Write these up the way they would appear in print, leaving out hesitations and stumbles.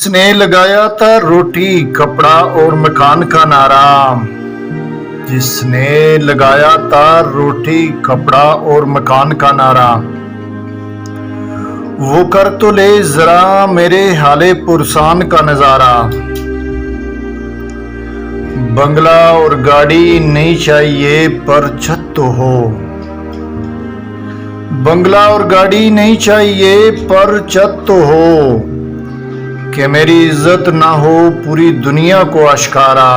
जिसने लगाया था रोटी कपड़ा और मकान का नारा, जिसने लगाया था रोटी कपड़ा और मकान का नारा, वो कर तो ले जरा मेरे हाले पुरसान का नजारा। बंगला और गाड़ी नहीं चाहिए पर छत तो हो, बंगला और गाड़ी नहीं चाहिए पर छत तो हो, कि मेरी इज्जत ना हो पूरी दुनिया को आश्कारा।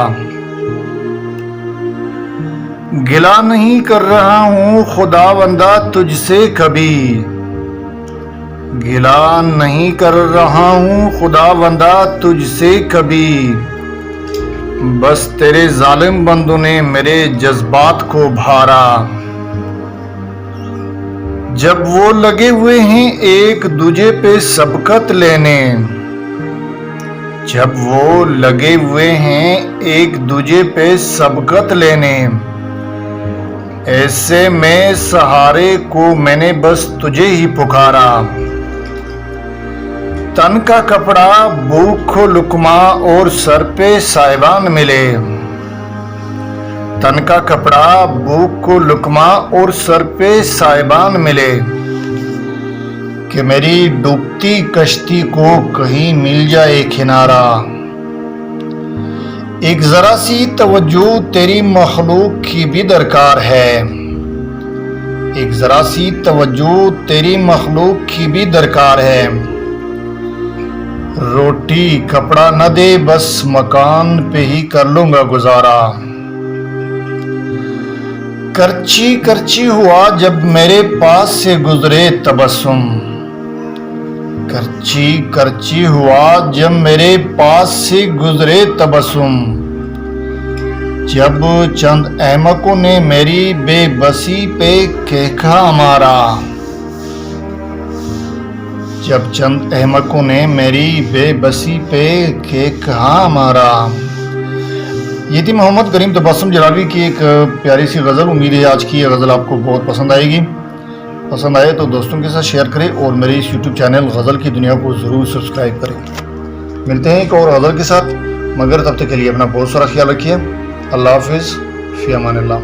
गिला नहीं कर रहा हूं खुदावंदा तुझसे कभी, गिला नहीं कर रहा हूं खुदावंदा तुझसे कभी, बस तेरे जालिम बंदों ने मेरे जज्बात को भारा। जब वो लगे हुए हैं एक दूजे पे सबकत लेने, जब वो लगे हुए हैं एक दूजे पे सबकत लेने, ऐसे में सहारे को मैंने बस तुझे ही पुकारा। तन का कपड़ा भूख को लुकमा और सर पे साइबान मिले, तन का कपड़ा भूख को लुकमा और सर पे साइबान मिले, कि मेरी डूबती कश्ती को कहीं मिल जाए किनारा। एक जरा सी तवज्जो तेरी मखलूक की भी दरकार है, एक जरा सी तवज्जो तेरी मखलूक की भी दरकार है। रोटी कपड़ा न दे बस मकान पे ही कर लूंगा गुजारा। करची करची हुआ जब मेरे पास से गुजरे तबस्सुम, करची करची हुआ जब मेरे पास से गुजरे तबस्सुम, जब चंद अहमकों ने मेरी बेबसी पे केखा मारा, जब चंद अहमकों ने मेरी बेबसी पे केखा मारा। ये थी मोहम्मद करीम तबस्सुम जलालवी की एक प्यारी सी गज़ल। उम्मीद है आज की ये गज़ल आपको बहुत पसंद आएगी। पसंद आए तो दोस्तों के साथ शेयर करें और मेरे इस यूट्यूब चैनल गज़ल की दुनिया को ज़रूर सब्सक्राइब करें। मिलते हैं एक और गज़ल के साथ, मगर तब तक के लिए अपना बहुत सारा ख्याल रखिए। अल्लाह हाफिज़, फ़ी अमानिल्लाह।